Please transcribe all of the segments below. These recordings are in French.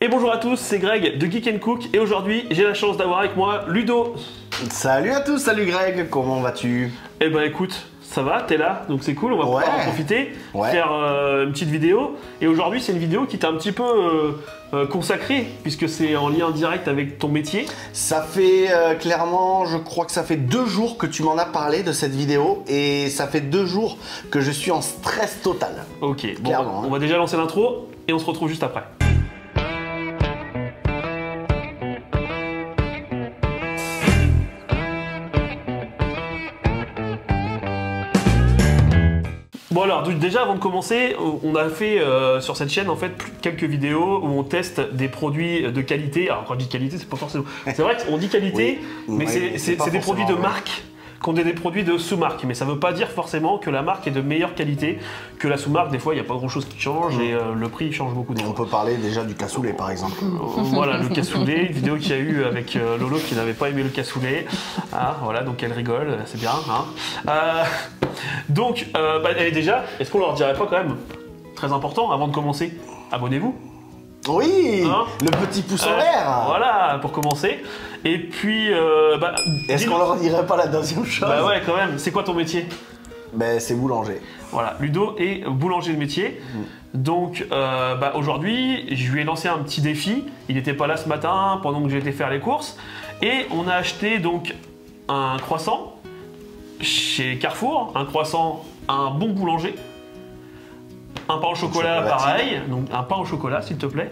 Et bonjour à tous, c'est Greg de Geek & Cook et aujourd'hui j'ai la chance d'avoir avec moi Ludo. Salut à tous, salut Greg, comment vas-tu? Eh ben écoute, ça va, t'es là, donc c'est cool, on va pouvoir en profiter, faire une petite vidéo. Et aujourd'hui c'est une vidéo qui t'a un petit peu consacrée, puisque c'est en lien direct avec ton métier. Ça fait clairement, je crois que ça fait 2 jours que tu m'en as parlé de cette vidéo et ça fait 2 jours que je suis en stress total. Ok, bon, on va déjà lancer l'intro et on se retrouve juste après. Bon alors déjà avant de commencer, on a fait sur cette chaîne en fait quelques vidéos où on teste des produits de qualité. Alors quand je dis qualité, c'est pas forcément. C'est vrai qu'on dit qualité, mais c'est des produits de marque qu'on dit des produits de sous-marque. Mais ça veut pas dire forcément que la marque est de meilleure qualité que la sous-marque. Des fois, il n'y a pas grand-chose qui change et le prix change beaucoup. On peut parler déjà du cassoulet par exemple. Voilà, le cassoulet, une vidéo qu'il y a eu avec Lolo qui n'avait pas aimé le cassoulet. Ah, voilà, donc elle rigole, c'est bien. Hein. Donc, déjà, est-ce qu'on leur dirait pas quand même, très important, avant de commencer, abonnez-vous. Oui, hein, le petit pouce en l'air. Voilà, pour commencer. Et puis, est-ce qu'on leur dirait pas la deuxième chose? Bah ouais, quand même. C'est quoi ton métier? Ben, c'est boulanger. Voilà, Ludo est boulanger de métier. Donc, aujourd'hui, je lui ai lancé un petit défi. Il n'était pas là ce matin pendant que j'étais faire les courses. Et on a acheté donc un croissant chez Carrefour, un croissant à un bon boulanger. Un pain au chocolat, pareil. Donc un pain au chocolat, s'il te plaît.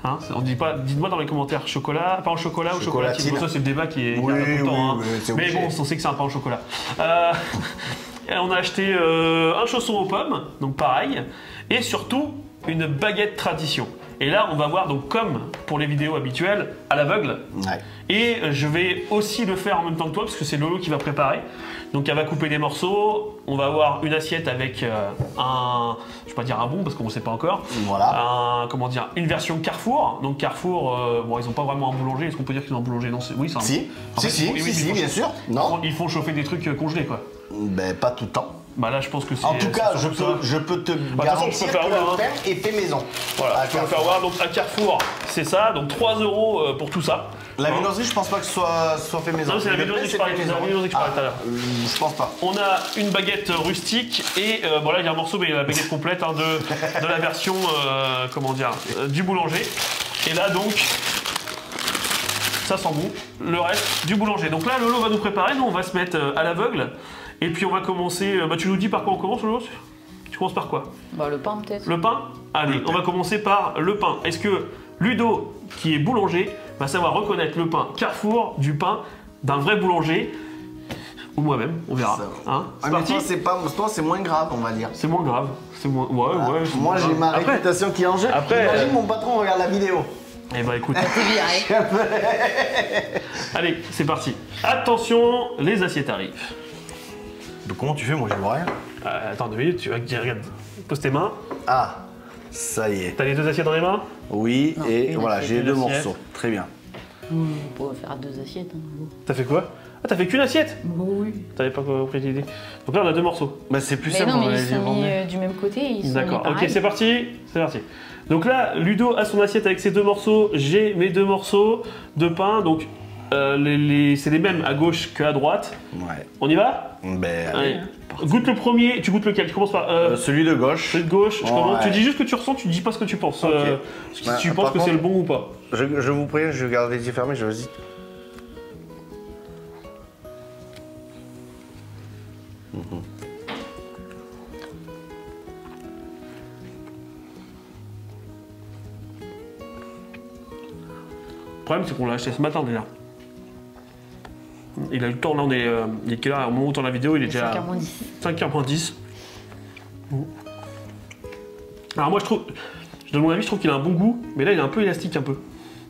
Hein, on dit pas. Dites-moi dans les commentaires, chocolat, pain au chocolat ou chocolatine. Bon, ça c'est le débat qui est tout le temps. Mais bon, on sait que c'est un pain au chocolat. On a acheté un chausson aux pommes, donc pareil, et surtout une baguette tradition. Et là, on va voir, donc comme pour les vidéos habituelles, à l'aveugle. Ouais. Et je vais aussi le faire en même temps que toi, parce que c'est Lolo qui va préparer. Donc elle va couper des morceaux, on va avoir une assiette avec je vais pas dire un bon, parce qu'on ne sait pas encore. Voilà. Une version Carrefour. Donc Carrefour, bon, ils n'ont pas vraiment un boulanger, est-ce qu'on peut dire qu'ils ont un boulanger? Non, oui, c'est un... Si, bien sûr. Non. Ils font chauffer des trucs congelés, quoi. Ben, pas tout le temps. Bah là, je pense que c'est... En tout cas, je peux te garantir que le faire est fait maison. Voilà, tu peux le faire voir. Donc à Carrefour, c'est ça. Donc 3 € pour tout ça. La viennoiserie, je pense pas que ce soit fait maison. Non, c'est la viennoiserie que je parlais tout à l'heure. Je pense pas. On a une baguette rustique et bon là, il y a un morceau, mais il y a la baguette complète hein, de la version, du boulanger. Et là, donc, ça sent bon. Le reste, du boulanger. Donc là, Lolo va nous préparer. Nous, on va se mettre à l'aveugle. Et puis on va commencer, tu nous dis par quoi on commence, Lolo? Tu commences par quoi? Bah le pain peut-être. Le pain? Allez, on va commencer par le pain. Est-ce que Ludo, qui est boulanger, va savoir reconnaître le pain Carrefour du pain d'un vrai boulanger? Ou moi-même, on verra. Hein, c'est parti. C'est moins grave, on va dire. C'est moins grave. C'est moins... Ouais. Moi j'ai ma réputation qui est en jeu. Imagine mon patron regarde la vidéo. Eh bah écoute. Allez, c'est parti. Attention, les assiettes arrivent. Donc comment tu fais? Moi je vois rien. Attends 2 minutes, regarde. Pose tes mains. Ah, ça y est. T'as les 2 assiettes dans les mains? Oui, non, et voilà, j'ai 2 morceaux. Très bien. On pourrait faire 2 assiettes. Hein. T'as fait quoi? Ah, t'as fait qu'une assiette? Oui. T'avais pas compris l'idée. Donc là, on a 2 morceaux. Bah, c'est plus simple. Non, mais ils sont mis du même côté. D'accord, ok, c'est parti. C'est parti. Donc là, Ludo a son assiette avec ses 2 morceaux. J'ai mes 2 morceaux de pain. Donc, c'est les mêmes à gauche qu'à droite. Ouais. On y va? Ben, allez. Goûte le premier. Tu goûtes lequel? Tu commences par... celui de gauche. Celui de gauche. Tu dis juste ce que tu ressens, tu dis pas ce que tu penses. Okay. Si tu penses que c'est le bon ou pas. Je vous prie, je garde les yeux fermés, je vas-y. Le problème, c'est qu'on l'a acheté ce matin déjà. Il a eu le temps, là, il est quelle heure? Au moment où on tourne la vidéo, il est déjà 5h moins 10. Alors moi, de mon avis, je trouve qu'il a un bon goût, mais là, il est un peu élastique, un peu.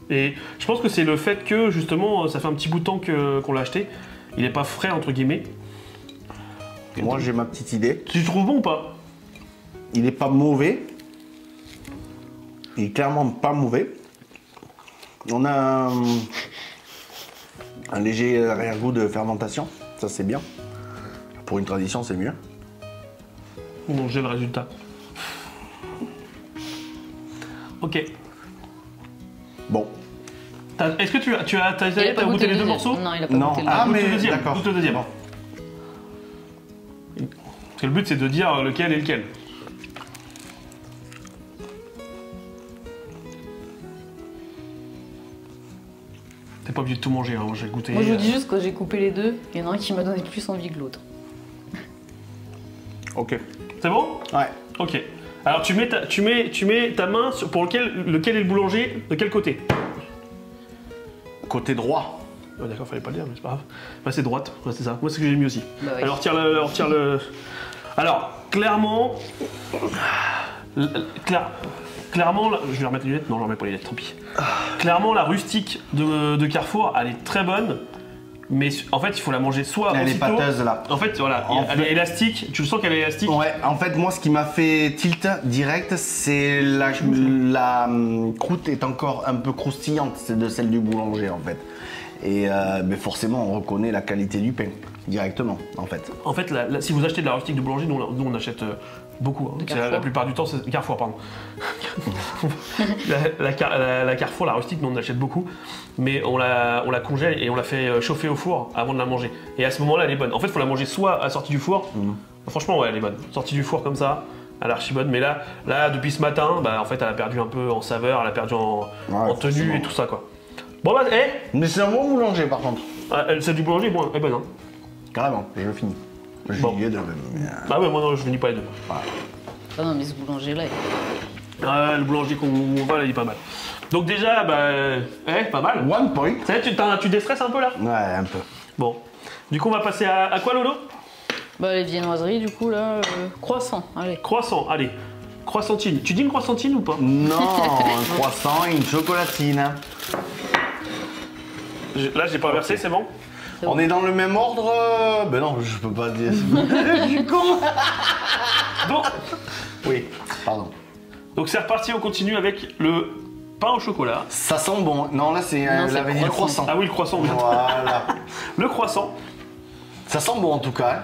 Et je pense que c'est le fait que, justement, ça fait un petit bout de temps qu'on l'a acheté. Il n'est pas frais, entre guillemets. Moi, j'ai ma petite idée. Tu le trouves bon ou pas? Il n'est pas mauvais. Il est clairement pas mauvais. On a un léger arrière-goût de fermentation, ça c'est bien. Pour une tradition, c'est mieux. Bon, j'ai le résultat. Ok. Bon. Est-ce que tu as Il a pas goûté les deux le morceaux? Non, il a pas Non. goûté le Ah, deuxième. mais Goûte le deuxième. d'accord. Goûte le deuxième. Bon. Parce que le but c'est de dire lequel est lequel. T'es pas obligé de tout manger, hein. Moi j'ai goûté. Moi je vous dis juste que j'ai coupé les deux, il y en a un qui m'a donné plus envie que l'autre. Ok. C'est bon? Ouais. Ok. Alors tu mets ta main pour lequel est le boulanger, de quel côté? Côté droit. Oh, d'accord, fallait pas le dire, mais c'est pas grave. Bah, c'est droite, ouais, c'est ça. Moi c'est ce que j'ai mis aussi. Bah oui. Alors retire le. Alors, clairement. Clairement, je vais remettre les lunettes. Non, je remets pas les lunettes, tant pis. Clairement, la rustique de Carrefour, elle est très bonne. Mais en fait, il faut la manger soit Elle est aussitôt. pâteuse là. En fait, voilà, elle est élastique. Tu le sens qu'elle est élastique. Ouais, en fait, moi, ce qui m'a fait tilt direct, c'est la croûte est encore un peu croustillante, c'est de celle du boulanger, en fait. Et mais forcément, on reconnaît la qualité du pain directement, en fait. En fait, si vous achetez de la rustique de boulanger, nous on achète beaucoup. Hein. De C'est Carrefour. la plupart du temps, c'est Carrefour, pardon. la Carrefour, la rustique, nous on achète beaucoup, mais on la congèle et on la fait chauffer au four avant de la manger. Et à ce moment-là, elle est bonne. En fait, il faut la manger soit à sortie du four. Franchement, ouais, elle est bonne. Sortie du four comme ça, elle est archi bonne. Mais là, depuis ce matin, bah, en fait, elle a perdu un peu en saveur, elle a perdu en tenue forcément. et tout ça, quoi. Bon bah, Mais c'est un bon boulanger, par contre. celle du boulanger est bonne, hein. Carrément, je le finis. Je Bon. finis les deux, mais, Bah ouais, moi non, je finis pas les deux. Ah non, mais ce boulanger-là, Le boulanger qu'on va, là, il est pas mal. Donc déjà, bah, pas mal. One point. Ça y est, tu déstresses un peu là? Ouais, un peu. Bon. Du coup, on va passer à quoi, Lolo? bah les viennoiseries, du coup, là, croissant, allez. Croissant, allez. Croissantine. Tu dis une croissantine ou pas? Non, un croissant et une chocolatine. Hein. Là, j'ai pas versé, c'est bon? On est dans le même ordre Ben non, je peux pas dire. Je suis con. Bon. Oui, pardon. Donc c'est reparti, on continue avec le pain au chocolat. Ça sent bon. Non, là, c'est Non, c'est l'avait dit le croissant. Ah oui, le croissant. oui. Voilà. Le croissant. Ça sent bon en tout cas.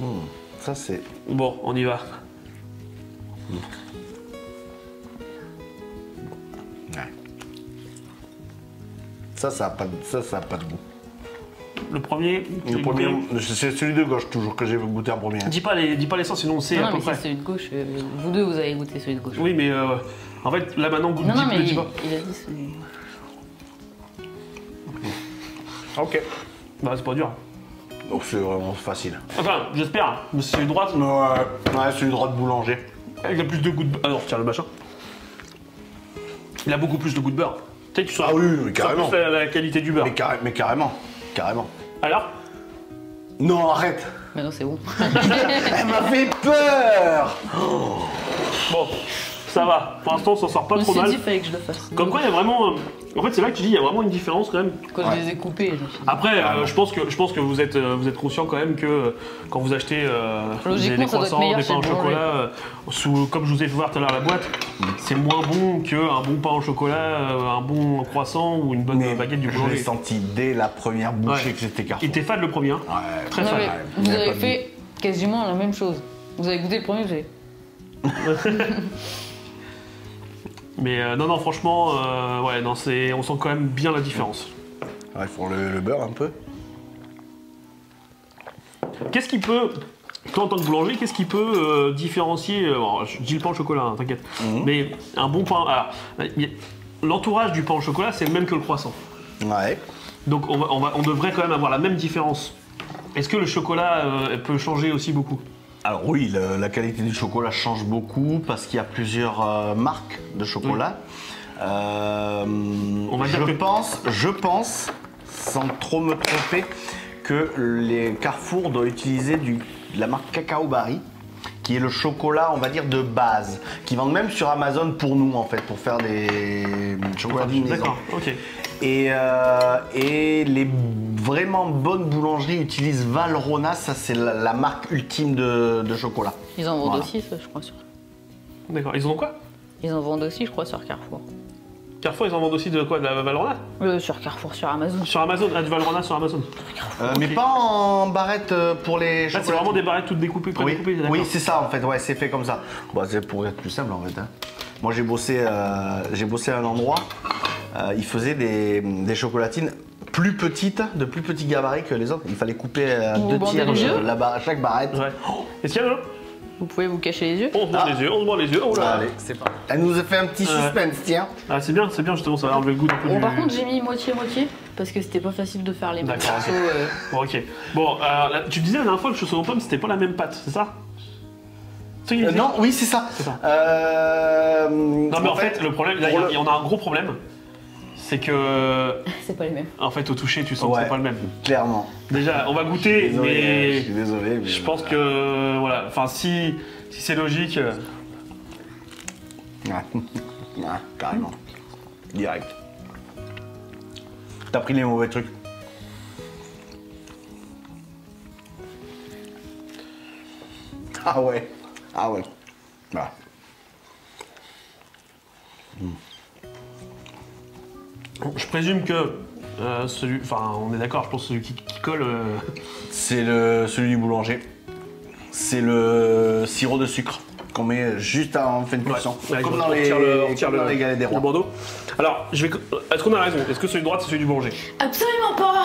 Hein. Ça, c'est. Bon, on y va. Ouais. Ça a pas de goût. Le premier. Le premier, c'est celui de gauche toujours que j'ai goûté en premier. Dis pas les sens, sinon on sait Non, à peu mais près. c'est celui de gauche. Vous deux, vous avez goûté celui de gauche. Oui, mais en fait, là maintenant, goûte Non, non, mais dis pas. il a dit celui. Ok. Bah, c'est pas dur. Donc c'est vraiment facile. Enfin, j'espère. Mais c'est une droite. Ouais, celui droit de boulanger. Avec le plus de goût de beurre. Alors, tiens, le machin. Il a beaucoup plus de goût de beurre. Tu sais, tu sens, Ah oui, mais tu sens carrément. plus la qualité du beurre. Mais carrément. Carrément. Alors, Non, arrête. Mais non, c'est bon. Elle m'a fait peur. bon, ça va. Pour l'instant, on s'en sort pas Je me trop suis mal. dit, fallait que je le fasse. Comme quoi, il y a vraiment. En fait, c'est là que tu dis, il y a vraiment une différence quand même. Quand Ouais. je les ai coupés, je me suis dit. Après, je pense que vous êtes conscient quand même que quand vous achetez Logiquement, des ça doit être croissants, meilleur des pains au chez le chocolat, comme je vous ai fait voir tout à l'heure la boîte, c'est moins bon qu'un bon pain au chocolat, un bon croissant ou une bonne baguette du je l'ai boulanger. senti dès la première bouchée Ouais. que c'était Carrefour. Il était fade le premier, hein. Ouais. Très Non, fade. mais Ouais, vous il y a avez pas de fait quasiment la même chose. Vous avez goûté le premier, vous avez. Mais non, franchement, ouais, non, on sent quand même bien la différence. Ouais, ils font le beurre un peu. Qu'est-ce qui peut, toi en tant que boulanger, qu'est-ce qui peut différencier, bon, je dis le pain au chocolat, hein, t'inquiète, mais un bon pain, alors, l'entourage du pain au chocolat, c'est le même que le croissant. Ouais. Donc on devrait quand même avoir la même différence. Est-ce que le chocolat peut changer aussi beaucoup? Alors oui, la qualité du chocolat change beaucoup parce qu'il y a plusieurs marques de chocolat. On va dire que- Je pense, sans trop me tromper, que les Carrefour doivent utiliser de la marque Cacao Barry, qui est le chocolat, on va dire, de base, qui vendent même sur Amazon pour nous, en fait, pour faire des chocolats de maison. D'accord, ok. Et les vraiment bonnes boulangeries utilisent Valrhona, ça c'est la marque ultime de chocolat. Ils en vendent Voilà. aussi, ça, je crois. D'accord, ils en ont quoi? Ils en vendent aussi, je crois, sur Carrefour. Carrefour, ils en vendent aussi de quoi? De la Valrhona? Sur Carrefour, sur Amazon. Sur Amazon, du Valrhona sur Amazon. Mais pas en barrette pour les Là, chocolats. c'est vraiment des barrettes toutes découpées, Oui, prédécoupées, d'accord. oui c'est ça en fait, ouais, c'est fait comme ça. Bah, c'est pour être plus simple en fait. Hein. Moi j'ai bossé à un endroit, ils faisaient des chocolatines plus petites, de plus petits gabarits que les autres. Il fallait couper à Vous 2 bandez tiers les yeux chaque barrette. Ouais. Oh, est-ce qu'il y a là? Vous pouvez vous cacher les yeux. On se bande les yeux, on se bande les yeux. Oh là. Allez, c'est parti. Elle nous a fait un petit suspense, tiens. Ah, c'est bien justement, ça va enlever le goût d'un peu Bon, du... par contre, j'ai mis moitié-moitié parce que c'était pas facile de faire les D'accord, morceaux. Bon, ok. Bon, là, tu disais la dernière fois que le chausson aux pommes, c'était pas la même pâte, c'est ça? C'est ce qu'il disait. Non, oui, c'est ça. C'est ça. Non, mais en fait, le problème, là, il y en a un gros problème. C'est que, C'est pas les mêmes. en fait, au toucher, tu sens que Ouais. c'est pas le même. Clairement. Déjà, on va goûter, Désolé, mais je suis désolé. Mais je pense que, voilà, enfin, si c'est logique. Ouais, carrément. Direct. T'as pris les mauvais trucs. Ah ouais. Ah ouais. Voilà. Je présume que celui, enfin, on est d'accord, je pense que celui qui colle. C'est celui du boulanger. C'est le sirop de sucre qu'on met juste en fin de cuisson. Ouais, Comme on dans retire les galets des le rois. bandeau. Alors, est-ce qu'on a raison? Est-ce que celui de droite, c'est celui du boulanger? Absolument pas.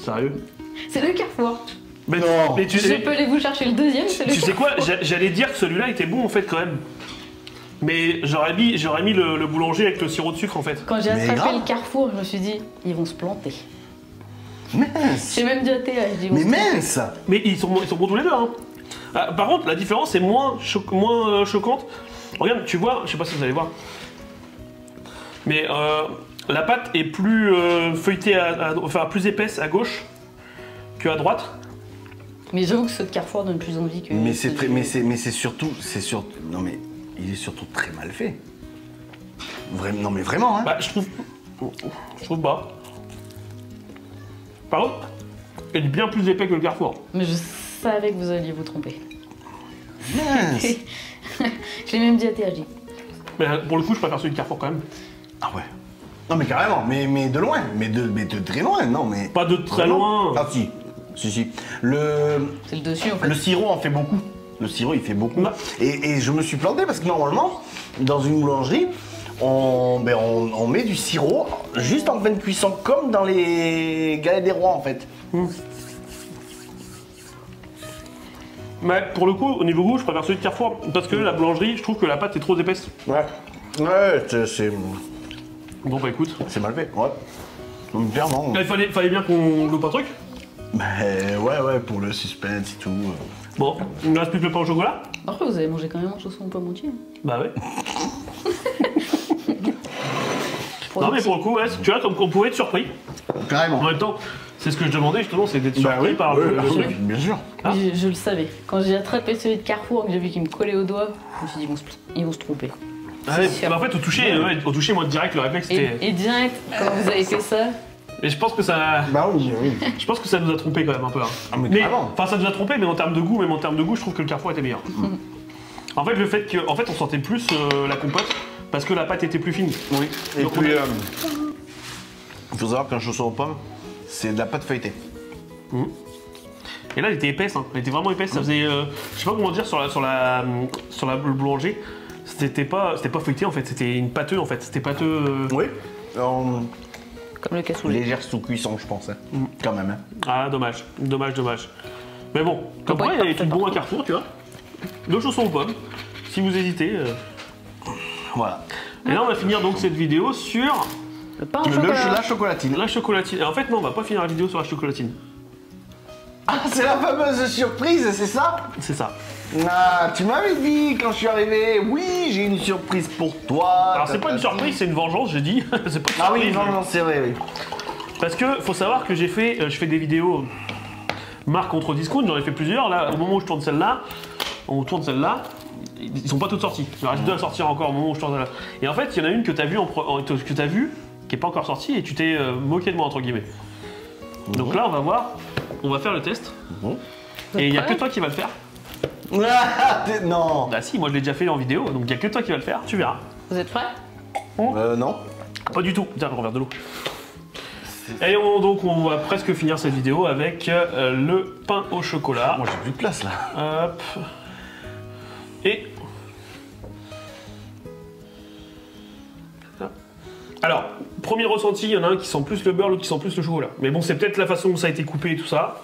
Sérieux? C'est le Carrefour. Mais Non. Mais tu Je peux aller vous chercher le deuxième, c'est le sais quoi? Carrefour. J'allais dire que celui-là était bon en fait quand même. Mais j'aurais mis le boulanger avec le sirop de sucre en fait. Quand j'ai Mais attrapé grave. le Carrefour, je me suis dit, ils vont se planter. Mince. J'ai même dit à Théa, je dis, Mais mince. Mais ils sont bons tous les deux. Hein. Ah, par contre, la différence est moins choquante. Regarde, tu vois, je sais pas si vous allez voir. Mais la pâte est plus feuilletée, enfin plus épaisse à gauche qu'à droite. Mais j'avoue que ce de Carrefour donne plus envie que. Mais c'est celui très, du- mais c'est surtout, non mais il est surtout très mal fait. Vraiment, non mais vraiment hein. Bah, je trouve pas. Par contre, il est bien plus épais que le Carrefour. Mais je savais que vous alliez vous tromper. Mince. Je l'ai même dit à Théa, je dis. Mais pour le coup, je préfère celui de Carrefour quand même. Ah ouais. Non mais carrément, mais de loin, mais de très loin, non mais. Pas de très loin. Ah si, si. C'est le dessus en fait. Le sirop en fait beaucoup. Le sirop il fait beaucoup. Bah. Et je me suis planté parce que normalement, dans une boulangerie, on met du sirop juste en fin de cuisson, comme dans les galets des rois en fait. Mais pour le coup, au niveau goût, je préfère celui de Carrefour. Parce que la boulangerie, je trouve que la pâte est trop épaisse. Ouais. Ouais, c'est Bon bah écoute. mal fait. Ouais. Donc clairement. Il fallait bien qu'on loupe un truc. Mais ouais, pour le suspense et tout. Bon, il ne reste plus que le pain au chocolat. Après, vous avez mangé quand même un chausson pas entier. Bah ouais. Pour Non le mais petit- pour le coup, ouais, tu vois, comme on pouvait être surpris. Carrément. En même temps, c'est ce que je demandais justement, c'est d'être surpris par ouais, le oui, truc. bien sûr. Ah. Je le savais. Quand j'ai attrapé celui de Carrefour, que j'ai vu qu'il me collait au doigt, je me suis dit, ils vont se tromper. Ah ouais, sûr. bah en fait, au toucher, moi direct, le réflexe c'était. Et direct, quand vous avez fait ça, Mais je pense que ça. Bah oui. Je pense que ça nous a trompé quand même un peu. Hein. Ah, mais Mais, carrément. enfin, ça nous a trompé, mais en termes de goût, je trouve que le Carrefour était meilleur. En fait, le fait que, en fait, on sentait plus la compote parce que la pâte était plus fine. Oui. Et Donc, puis, il faut savoir qu'un chausson aux pommes, c'est de la pâte feuilletée. Et là, elle était épaisse, hein. Elle était vraiment épaisse. Ça faisait, je sais pas comment dire sur le boulanger. C'était pas feuilleté en fait. C'était une pâteux en fait. C'était pâteux. Oui. comme le cassoulet. Légère sous cuisson, je pense. Hein. Quand même. Hein. Ah, dommage. Mais bon, comme pas quoi, être il y a des parfait, trucs bons à par Carrefour, tu vois. Le chausson aux pommes. Si vous hésitez. Voilà. Et là, on va finir donc cette vidéo sur Le pain au chocolat. La chocolatine. la chocolatine. Et en fait, non, on va pas finir la vidéo sur la chocolatine. Ah, c'est la fameuse surprise, c'est ça? C'est ça. Ah, tu m'avais dit quand je suis arrivé, oui, j'ai une surprise pour toi. Alors, c'est pas une surprise, c'est une vengeance, j'ai dit. C'est pas une Ah oui, surprise. non, c'est vrai, oui. Parce que faut savoir que je fais des vidéos marque contre discount, j'en ai fait plusieurs. Là, au moment où je tourne celle-là, ils sont pas toutes sorties. Il en reste deux à sortir encore au moment où je tourne celle-là. Et en fait, il y en a une que tu as vue, qui est pas encore sortie, et tu t'es moqué de moi entre guillemets. Donc là, on va voir, on va faire le test. Et il y a que toi qui va le faire. Ah, non. Bah si, moi je l'ai déjà fait en vidéo, donc il y a que toi qui va le faire. Tu verras. Vous êtes prêts? Non. Pas du tout. Tiens, on verre de l'eau. Et donc on va presque finir cette vidéo avec le pain au chocolat. Moi, j'ai plus de place là. Hop. Et Alors, premier ressenti, il y en a un qui sent plus le beurre, l'autre qui sent plus le chocolat. Mais bon, c'est peut-être la façon dont ça a été coupé et tout ça.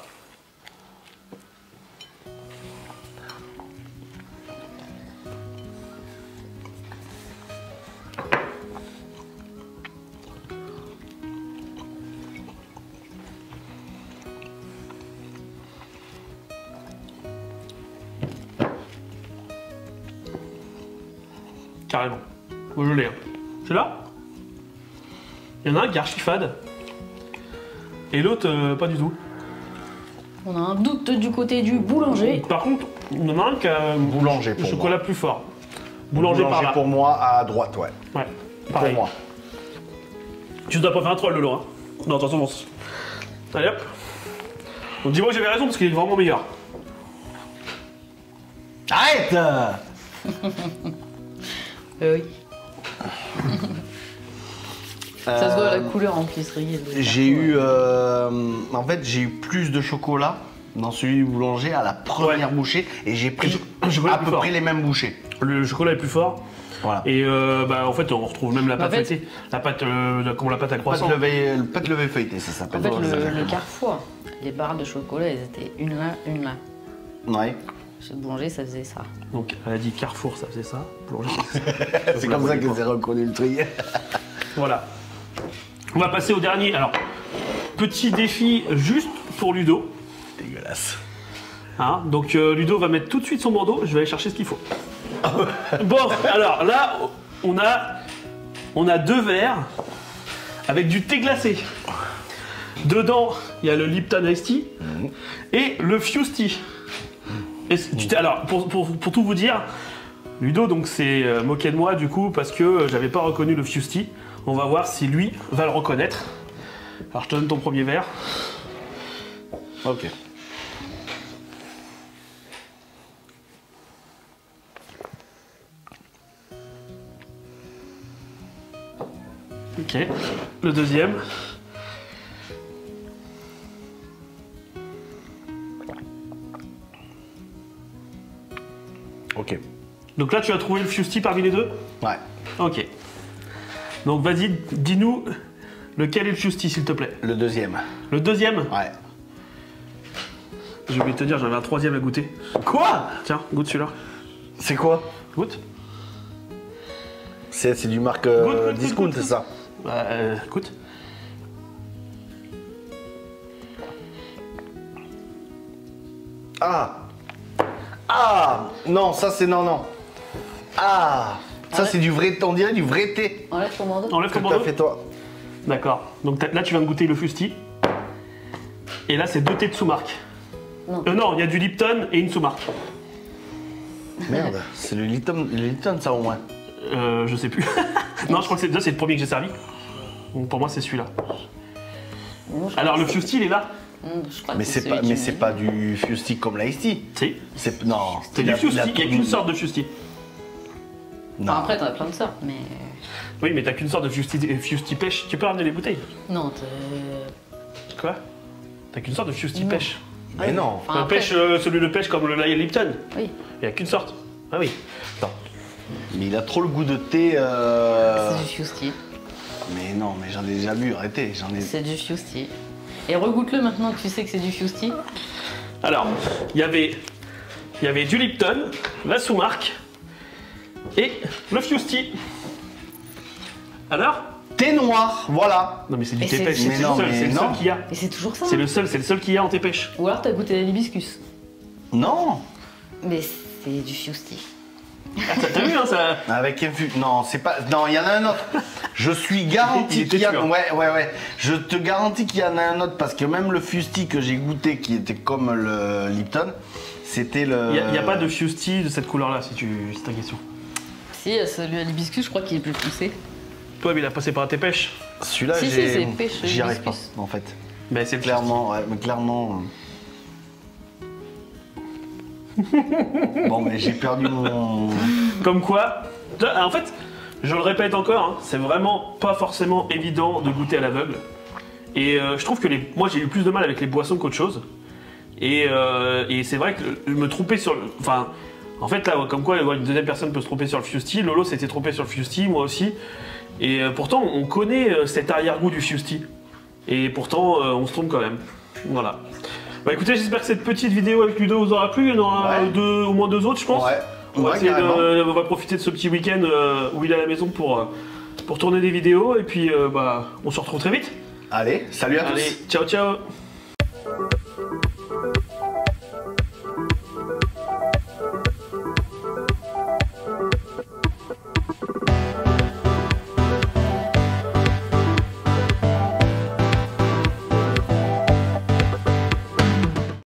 Carrément. Moi je l'ai. C'est là. Il y en a un qui est archi fade. Et l'autre, pas du tout. On a un doute du côté du boulanger. Par contre, il y en a un qui a Boulanger le pour chocolat plus fort. Boulanger par là. pour moi à droite, ouais. Ouais, Pour pareil. moi. Tu dois pas faire un troll, Lolo. Hein. Non, attention, bon. Allez hop. Donc dis-moi que j'avais raison parce qu'il est vraiment meilleur. Arrête. Oui. Ça se voit à la couleur en plus, regarde. J'ai eu, en fait, j'ai eu plus de chocolat dans celui du boulanger à la première bouchée et j'ai pris Le chocolat à plus peu fort. près les mêmes bouchées. Le chocolat est plus fort. Voilà. Et bah, en fait, on retrouve même la En pâte fait- feuilletée. La pâte, comme la pâte à croissant. Pâte levée feuilletée, ça En s'appelle. fait, le Carrefour, les barres de chocolat, elles étaient une là, une là. Ouais. Chez le boulanger, ça faisait ça. Donc, elle a dit Carrefour, ça faisait ça. Boulanger, ça faisait ça. C'est comme ça que j'ai reconnu le truc. Voilà. On va passer au dernier. Alors, petit défi juste pour Ludo. Dégueulasse. Hein, donc Ludo va mettre tout de suite son bandeau, je vais aller chercher ce qu'il faut. Bon, alors là, on a 2 verres avec du thé glacé. Dedans, il y a le Lipton Ice Tea et le Fuse Tea. Alors, pour tout vous dire, Ludo donc s'est moqué de moi du coup parce que j'avais pas reconnu le Fuse Tea. On va voir si lui va le reconnaître. Alors je te donne ton premier verre. Ok. Ok. Le deuxième. Ok. Donc là, tu as trouvé le Fuse Tea parmi les deux? Ouais. Ok. Donc vas-y, dis-nous lequel est le Fuse Tea, s'il te plaît. Le deuxième. Le deuxième? Ouais. J'ai oublié de te dire, j'avais un troisième à goûter. Quoi? Tiens, goûte celui-là. C'est quoi? Goûte. C'est du marque Goûte, discount, goûte, c'est ça? Bah, goûte. Ah. Ah. Non, ça c'est non. Ah. Ça Ouais. c'est du vrai, on dirait du vrai thé Enlève ton bandeau. Enlève que ton t'as bandeau. fait toi. D'accord. Donc là, tu viens de goûter le Fuse Tea. Et là, c'est 2 thés de sous-marque. Non. Non, il y a du Lipton et une sous-marque. Merde, c'est le Lipton ça au moins. Je sais plus. Non, je crois que c'est le premier que j'ai servi. Donc pour moi, c'est celui-là. Non, je Alors, crois le Fuse Tea, il est là. que- je crois Mais que c'est celui pas, qui mais me c'est dit. pas du Fuse Tea comme l'Ice Tea. Si. C'est non. C'est du Fuse Tea. Il n'y a qu'une sorte de Fuse Tea. Non. Enfin, après, t'en as plein de sortes, mais. Oui, mais t'as qu'une sorte de Fuse Tea pêche. Tu peux ramener les bouteilles. Non, t'es. Quoi? T'as qu'une sorte de Fuse Tea Non. pêche. Mais non. Enfin, après- Pêche, celui de pêche comme le Lipton. Oui, Il n'y a qu'une sorte. Ah oui. Attends. Mais il a trop le goût de thé. c'est du Fuse Tea. Mais non, mais j'en ai déjà bu. Arrêtez, j'en ai. C'est du Fuse Tea. Et regoute-le maintenant que tu sais que c'est du Fuse Tea. Alors, il y avait du Lipton, la sous-marque et le Fuse Tea. Alors? Thé noir, voilà. Non mais c'est du Et thé c'est- pêche, mais c'est non, le seul, mais c'est le seul non. qu'il y a. Et c'est toujours ça. C'est hein. le seul qu'il y a en thé pêche. Ou alors t'as goûté l'hibiscus. Non. Mais c'est du Fuse Tea. Ah, t'as vu hein, ça. Avec non, c'est pas. Non, il y en a un autre. Je suis Il garanti était qu'il y a. sûr. Ouais. Je te garantis qu'il y en a un autre parce que même le Fuse Tea que j'ai goûté, qui était comme le Lipton, c'était le. Il n'y a pas de Fuse Tea de cette couleur-là, si c'est ta question. Si, celui à l'hibiscus, je crois qu'il est plus poussé. Toi, mais il a passé par un thé pêche. Celui-là, Si, si, c'est pêche j'y arrive pas, hibiscus. en fait. Mais c'est le Fuse Tea. Clairement, ouais, mais clairement. Bon, mais j'ai perdu mon. Comme quoi, en fait, je le répète encore, hein, c'est vraiment pas forcément évident de goûter à l'aveugle. Et je trouve que moi j'ai eu plus de mal avec les boissons qu'autre chose. Et c'est vrai que me tromper sur le. Enfin, En fait, là, comme quoi une deuxième personne peut se tromper sur le Fusty. Lolo s'était trompé sur le Fusty, moi aussi. Et pourtant, on connaît cet arrière-goût du Fusty. Et pourtant, on se trompe quand même. Voilà. Bah écoutez, j'espère que cette petite vidéo avec Ludo vous aura plu. Il y en aura au moins 2 autres, je pense. Ouais. On va profiter de ce petit week-end où il est à la maison pour tourner des vidéos. Et puis, bah, on se retrouve très vite. Allez, salut à tous. Allez, ciao, ciao.